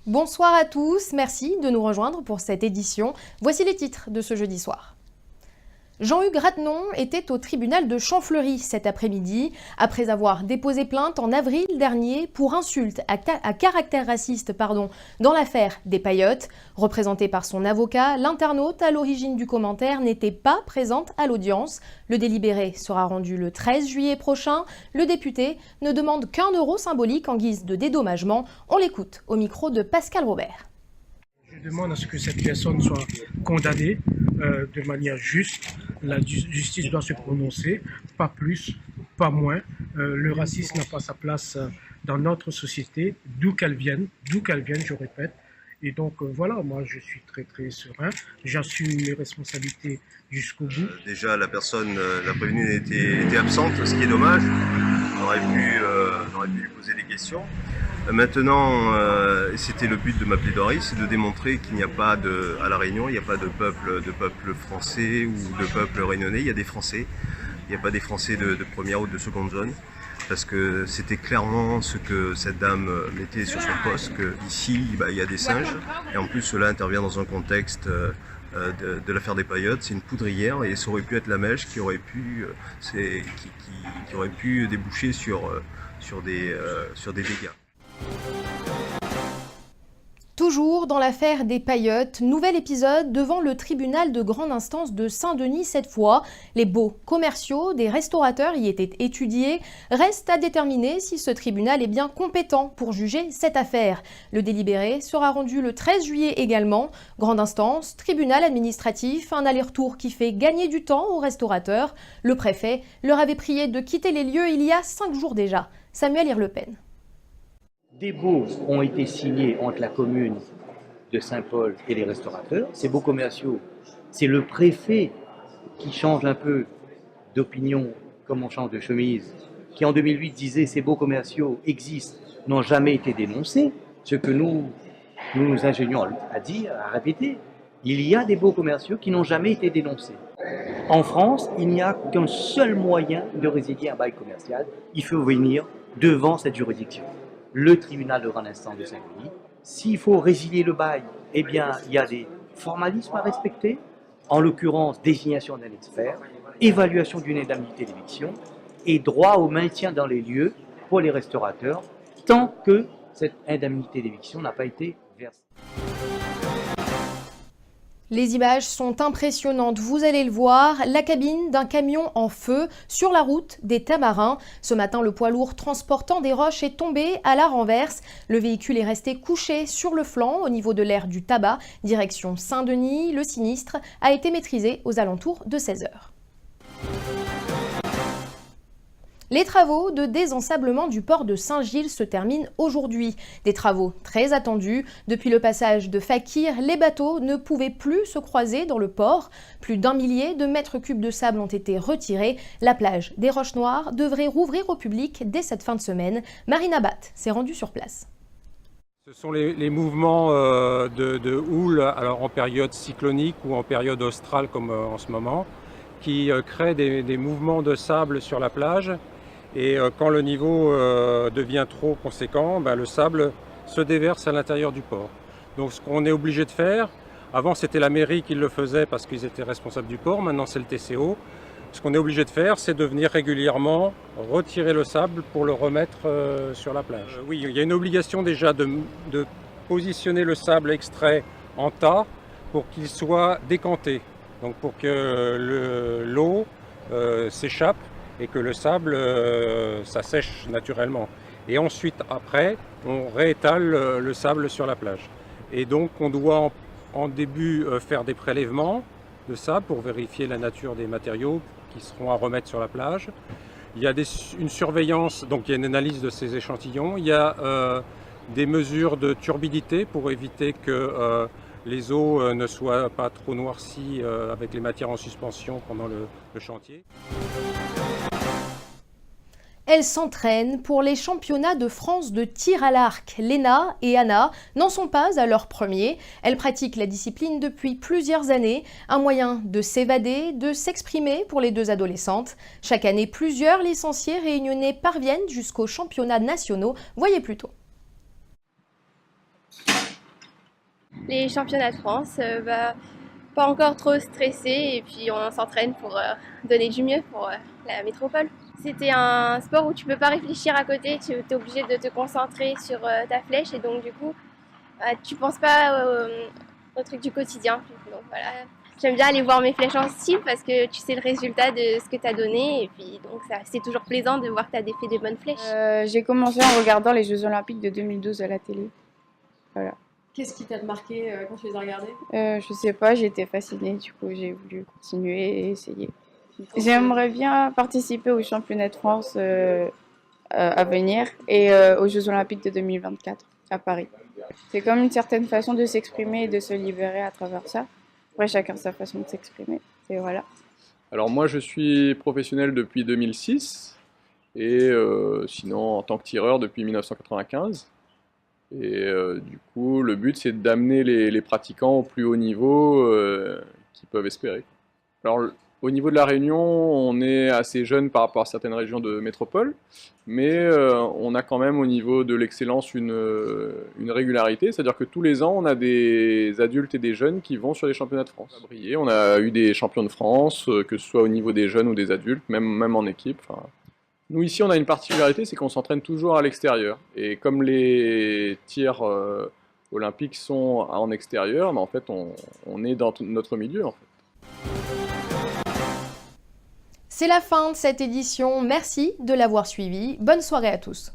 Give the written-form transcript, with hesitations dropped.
Bonsoir à tous, merci de nous rejoindre pour cette édition. Voici les titres de ce jeudi soir. Jean-Hugues Ratenon était au tribunal de Champfleury cet après-midi, après avoir déposé plainte en avril dernier pour insulte à caractère raciste dans l'affaire des paillotes. Représenté par son avocat, l'internaute à l'origine du commentaire n'était pas présente à l'audience. Le délibéré sera rendu le 13 juillet prochain. Le député ne demande qu'1 euro symbolique en guise de dédommagement. On l'écoute au micro de Pascal Robert. Je demande à ce que cette personne soit condamnée de manière juste. La justice doit se prononcer, pas plus, pas moins. Le racisme n'a pas sa place dans notre société, d'où qu'elle vienne, je répète. Et donc voilà, moi je suis très serein, j'assume mes responsabilités jusqu'au bout. Déjà la personne, la prévenue était absente, ce qui est dommage. On aurait pu lui poser des questions. Maintenant, c'était le but de ma plaidoirie, c'est de démontrer qu'il n'y a pas à La Réunion, il n'y a pas de peuple français ou de peuple réunionnais, il y a des Français. Il n'y a pas des Français de première ou de seconde zone. Parce que c'était clairement ce que cette dame mettait sur son poste, qu'ici il y a des singes, et en plus cela intervient dans un contexte de l'affaire des paillotes, c'est une poudrière et ça aurait pu être la mèche qui aurait pu déboucher sur des dégâts. Toujours dans l'affaire des paillotes, nouvel épisode devant le tribunal de grande instance de Saint-Denis cette fois. Les baux commerciaux des restaurateurs y étaient étudiés. Reste à déterminer si ce tribunal est bien compétent pour juger cette affaire. Le délibéré sera rendu le 13 juillet également. Grande instance, tribunal administratif, un aller-retour qui fait gagner du temps aux restaurateurs. Le préfet leur avait prié de quitter les lieux il y a 5 jours déjà. Samuel Irlepen. Des baux ont été signés entre la commune de Saint-Paul et les restaurateurs. Ces baux commerciaux, c'est le préfet qui change un peu d'opinion comme on change de chemise, qui en 2008 disait ces baux commerciaux existent, n'ont jamais été dénoncés. Ce que nous nous ingénions à dire, à répéter. Il y a des baux commerciaux qui n'ont jamais été dénoncés. En France, il n'y a qu'un seul moyen de résilier un bail commercial. Il faut venir devant cette juridiction. Le tribunal de grande instance de Saint-Denis. S'il faut résilier le bail, eh bien, il y a des formalismes à respecter, en l'occurrence désignation d'un expert, évaluation d'une indemnité d'éviction et droit au maintien dans les lieux pour les restaurateurs tant que cette indemnité d'éviction n'a pas été versée. Les images sont impressionnantes, vous allez le voir, la cabine d'un camion en feu sur la route des Tamarins. Ce matin, le poids lourd transportant des roches est tombé à la renverse. Le véhicule est resté couché sur le flanc au niveau de l'aire du tabac. Direction Saint-Denis, le sinistre a été maîtrisé aux alentours de 16h. Les travaux de désensablement du port de Saint-Gilles se terminent aujourd'hui. Des travaux très attendus. Depuis le passage de Fakir, les bateaux ne pouvaient plus se croiser dans le port. Plus d'1 millier de mètres cubes de sable ont été retirés. La plage des Roches Noires devrait rouvrir au public dès cette fin de semaine. Marina Batt s'est rendue sur place. Ce sont les mouvements de houle, alors en période cyclonique ou en période australe comme en ce moment, qui créent des mouvements de sable sur la plage. Et quand le niveau devient trop conséquent, le sable se déverse à l'intérieur du port. Donc ce qu'on est obligé de faire, avant c'était la mairie qui le faisait parce qu'ils étaient responsables du port, maintenant c'est le TCO. Ce qu'on est obligé de faire, c'est de venir régulièrement retirer le sable pour le remettre sur la plage. Oui, il y a une obligation déjà de positionner le sable extrait en tas pour qu'il soit décanté. Donc pour que l'eau s'échappe et que le sable ça sèche naturellement. Et ensuite, après, on réétale le sable sur la plage. Et donc, on doit en début faire des prélèvements de sable pour vérifier la nature des matériaux qui seront à remettre sur la plage. Il y a une surveillance, donc il y a une analyse de ces échantillons. Il y a des mesures de turbidité pour éviter que les eaux ne soient pas trop noircies avec les matières en suspension pendant le chantier. Elles s'entraînent pour les championnats de France de tir à l'arc. Léna et Anna n'en sont pas à leur premier. Elles pratiquent la discipline depuis plusieurs années, un moyen de s'évader, de s'exprimer pour les deux adolescentes. Chaque année, plusieurs licenciés réunionnais parviennent jusqu'aux championnats nationaux. Voyez plutôt. Les championnats de France, pas encore trop stressé et puis on s'entraîne pour donner du mieux pour la métropole. C'était un sport où tu peux pas réfléchir à côté, tu es obligé de te concentrer sur ta flèche et donc du coup tu penses pas au truc du quotidien. Donc voilà. J'aime bien aller voir mes flèches en cible parce que tu sais le résultat de ce que tu as donné et puis donc c'est toujours plaisant de voir que tu as fait des bonnes flèches. J'ai commencé en regardant les Jeux Olympiques de 2012 à la télé. Voilà. Qu'est-ce qui t'a marqué quand tu les as regardés? Je sais pas, j'ai été fascinée, du coup j'ai voulu continuer et essayer. J'aimerais bien participer aux championnats de France à venir et aux Jeux Olympiques de 2024 à Paris. C'est comme une certaine façon de s'exprimer et de se libérer à travers ça. Après, chacun sa façon de s'exprimer. Et voilà. Alors moi, je suis professionnel depuis 2006 et sinon en tant que tireur depuis 1995. Et du coup, le but, c'est d'amener les pratiquants au plus haut niveau qu'ils peuvent espérer. Alors, au niveau de la Réunion, on est assez jeune par rapport à certaines régions de métropole, mais on a quand même au niveau de l'excellence une régularité, c'est-à-dire que tous les ans, on a des adultes et des jeunes qui vont sur les championnats de France. On a eu des champions de France, que ce soit au niveau des jeunes ou des adultes, même en équipe. Enfin, nous ici, on a une particularité, c'est qu'on s'entraîne toujours à l'extérieur. Et comme les tirs olympiques sont en extérieur, en fait, on est dans notre milieu. En fait. C'est la fin de cette édition, merci de l'avoir suivi, bonne soirée à tous.